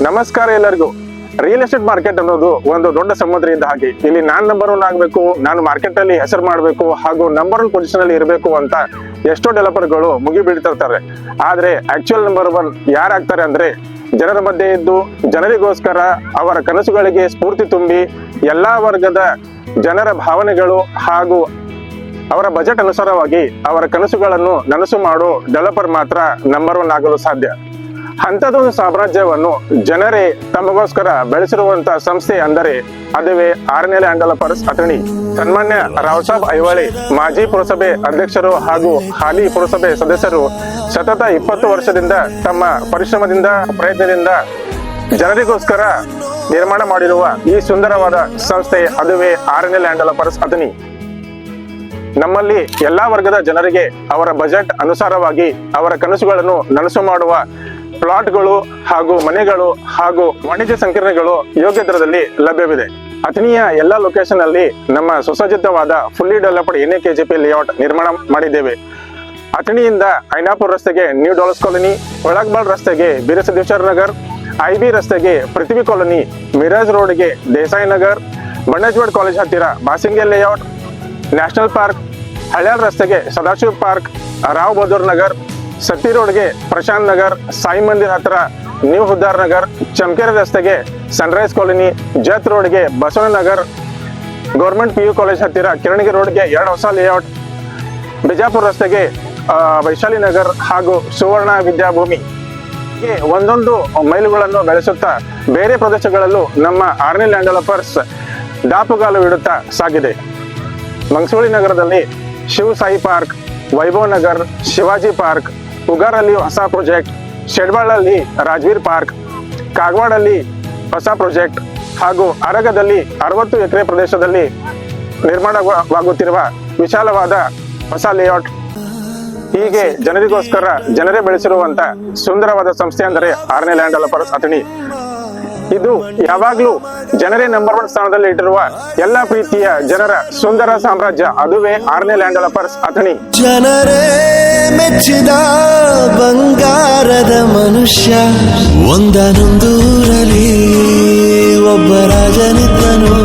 ನಮಸ್ಕಾರ ಎಲ್ಲರಿಗೂ. Real estate market ಅನ್ನೋದು ಒಂದು ದೊಡ್ಡ ಸಮುದ್ರ ಇದ್ದ ಹಾಗೆ. ಇಲ್ಲಿ ನಾನು ನಂಬರ್ 1 ಆಗಬೇಕು, ನಾನು ಮಾರ್ಕೆಟ್ ಅಲ್ಲಿ ಹೆಸರು ಮಾಡಬೇಕು, ಹಾಗೂ ನಂಬರ್ 1 ಪೊಸಿಷನ್ ಅಲ್ಲಿ ಇರಬೇಕು ಅಂತ ಎಷ್ಟೋ ಡೆವಲಪರ್ಗಳು ಮುಗಿ ಬೀಳ್ತಿರ್ತಾರೆ. ಆದ್ರೆ ಆಕ್ಚುಯಲ್ ನಂಬರ್ 1 ಯಾರಾಗ್ತಾರೆ ಅಂದ್ರೆ ಜನರ ಮಧ್ಯೆ ಇದ್ದು ಜನರಿಗೋಸ್ಕರ ಅವರ ಕನಸುಗಳಿಗೆ ಸ್ಫೂರ್ತಿ ತುಂಬಿ ಎಲ್ಲಾ ವರ್ಗದ ಜನರ ಭಾವನೆಗಳು ಹಾಗೂ ಅವರ ಬಜೆಟ್ ಅನುಸಾರವಾಗಿ ಅವರ ಕನಸುಗಳನ್ನು ನನಸು ಮಾಡೋ ಡೆವಲಪರ್ ಮಾತ್ರ ನಂಬರ್ 1 ಆಗಲು ಸಾಧ್ಯ. ಅಂಥದ್ದೊಂದು ಸಾಮ್ರಾಜ್ಯವನ್ನು ಜನರೇ ತಮಗೋಸ್ಕರ ಬೆಳೆಸಿರುವಂತಹ ಸಂಸ್ಥೆ ಅಂದರೆ ಅದುವೇ ಆರ್ಎನ್ಎಲ್ ಲ್ಯಾಂಡ್ ಡೆವಲಪರ್ಸ್ ಅಥಣಿ. ಸನ್ಮಾನ್ಯ ರಾವ್ ಸಾಬ್ ಐಹೊಳೆ ಮಾಜಿ ಪುರಸಭೆ ಅಧ್ಯಕ್ಷರು ಹಾಗೂ ಹಾಲಿ ಪುರಸಭೆ ಸದಸ್ಯರು ಸತತ 20 ವರ್ಷದಿಂದ ತಮ್ಮ ಪರಿಶ್ರಮದಿಂದ ಪ್ರಯತ್ನದಿಂದ ಜನರಿಗೋಸ್ಕರ ನಿರ್ಮಾಣ ಮಾಡಿರುವ ಈ ಸುಂದರವಾದ ಸಂಸ್ಥೆ ಅದುವೇ ಆರ್ಎನ್ಎಲ್ ಲ್ಯಾಂಡ್ ಡೆವಲಪರ್ಸ್ ಅಥಣಿ. ನಮ್ಮಲ್ಲಿ ಎಲ್ಲಾ ವರ್ಗದ ಜನರಿಗೆ ಅವರ ಬಜೆಟ್ ಅನುಸಾರವಾಗಿ ಅವರ ಕನಸುಗಳನ್ನು ನನಸು ಮಾಡುವ ಪ್ಲಾಟ್ಗಳು ಹಾಗೂ ಮನೆಗಳು ಹಾಗೂ ವಾಣಿಜ್ಯ ಸಂಕೀರ್ಣಗಳು ಯೋಗ್ಯ ದರದಲ್ಲಿ ಲಭ್ಯವಿದೆ. ಅಥಣಿಯ ಎಲ್ಲಾ ಲೊಕೇಶನ್ ಅಲ್ಲಿ ನಮ್ಮ ಸುಸಜ್ಜಿತವಾದ ಫುಲ್ಲಿ ಡೆವಲಪ್ಡ್ NAKJP ಲೇಔಟ್ ನಿರ್ಮಾಣ ಮಾಡಿದ್ದೇವೆ. ಅಥಣಿಯಿಂದ ಐನಾಪುರ ರಸ್ತೆಗೆ ನ್ಯೂ ಡಾಲರ್ಸ್ ಕಾಲೋನಿ, ಒಳಗ್ಬಾಳ್ ರಸ್ತೆಗೆ ಬೀರಸಿದ್ದೇಶ್ವರ ನಗರ್, IB ರಸ್ತೆಗೆ ಪೃಥ್ವಿ ಕಾಲೋನಿ, ಮಿರಾಜ್ ರೋಡ್ಗೆ ದೇಸಾಯಿ ನಗರ್, ಬಣ್ಣಜ್ವಾಡ್ ಕಾಲೇಜ್ ಹತ್ತಿರ ಬಾಸಿಂಗೆ ಲೇಔಟ್, ನ್ಯಾಷನಲ್ ಪಾರ್ಕ್, ಹಳ್ಯಾಳ್ ರಸ್ತೆಗೆ ಸದಾಶಿವ ಪಾರ್ಕ್, ರಾವ್ ಬಹದ್ದೂರ್ ನಗರ್, ಸತ್ತಿ ರೋಡ್ಗೆ ಪ್ರಶಾಂತ್ ನಗರ್, ಸಾಯಿ ಮಂದಿರ್ ಹತ್ರ ನ್ಯೂ ಹುದ್ದಾರ್ ನಗರ್, ಚಮಕೆರೆ ರಸ್ತೆಗೆ ಸನ್ರೈಸ್ ಕಾಲೋನಿ, ಜತ್ ರೋಡ್ಗೆ ಬಸವನಗರ್, ಗೌರ್ಮೆಂಟ್ PU ಕಾಲೇಜ್ ಹತ್ತಿರ ಕಿರಣಗಿ ರೋಡ್ಗೆ 2 ಹೊಸ ಲೇಔಟ್, ಬಿಜಾಪುರ ರಸ್ತೆಗೆ ವೈಶಾಲಿ ನಗರ್ ಹಾಗೂ ಸುವರ್ಣ ವಿದ್ಯಾಭೂಮಿ. ಹೀಗೆ ಒಂದೊಂದು ಮೈಲುಗಳನ್ನು ಬೆಳೆಸುತ್ತಾ ಬೇರೆ ಪ್ರದೇಶಗಳಲ್ಲೂ ನಮ್ಮ ಆರ್ಎನ್ಎಲ್ ಲ್ಯಾಂಡ್ ಡೆವಲಪರ್ಸ್ ದಾಪುಗಾಲು ಇಡುತ್ತಾ ಸಾಗಿದೆ. ಮಂಗಸೂಳಿ ನಗರದಲ್ಲಿ ಶಿವ್ ಸಾಯಿ ಪಾರ್ಕ್, ವೈಭವ್ ನಗರ್, ಶಿವಾಜಿ ಪಾರ್ಕ್, ಉಗಾರಲ್ಲಿ ಹೊಸ ಪ್ರಾಜೆಕ್ಟ್, ಶೆಡ್ಬಾಳಲ್ಲಿ ರಾಜವೀರ್ ಪಾರ್ಕ್, ಕಾಗವಾಡಲ್ಲಿ ಹೊಸ ಪ್ರಾಜೆಕ್ಟ್ ಹಾಗೂ ಅರಗದಲ್ಲಿ 60 ಎಕರೆ ಪ್ರದೇಶದಲ್ಲಿ ನಿರ್ಮಾಣವಾಗುತ್ತಿರುವ ವಿಶಾಲವಾದ ಹೊಸ ಲೇಔಟ್. ಹೀಗೆ ಜನರಿಗೋಸ್ಕರ ಜನರೇ ಬೆಳೆಸಿರುವಂತ ಸುಂದರವಾದ ಸಂಸ್ಥೆ ಅಂದರೆ ಆರ್ಎನ್ಎಲ್ ಲ್ಯಾಂಡ್ ಡೆವಲಪರ್ಸ್ ಅಥಣಿ. ಇದು ಯಾವಾಗ್ಲೂ ಜನರೇ ನಂಬರ್ 1 ಸ್ಥಾನದಲ್ಲಿ ಇಟ್ಟಿರುವ ಎಲ್ಲಾ ಪ್ರೀತಿಯ ಜನರ ಸುಂದರ ಸಾಮ್ರಾಜ್ಯ ಅದುವೇ ಆರ್ಎನ್ಎಲ್ ಲ್ಯಾಂಡ್ ಡೆವಲಪರ್ಸ್ ಅಥಣಿ. ಜನರೇ ಮೆಚ್ಚಿದ ಬಂಗಾರದ ಮನುಷ್ಯ ಒಂದನೊಂದೂರಲ್ಲಿ ಒಬ್ಬ ರಾಜನಿದ್ದನು.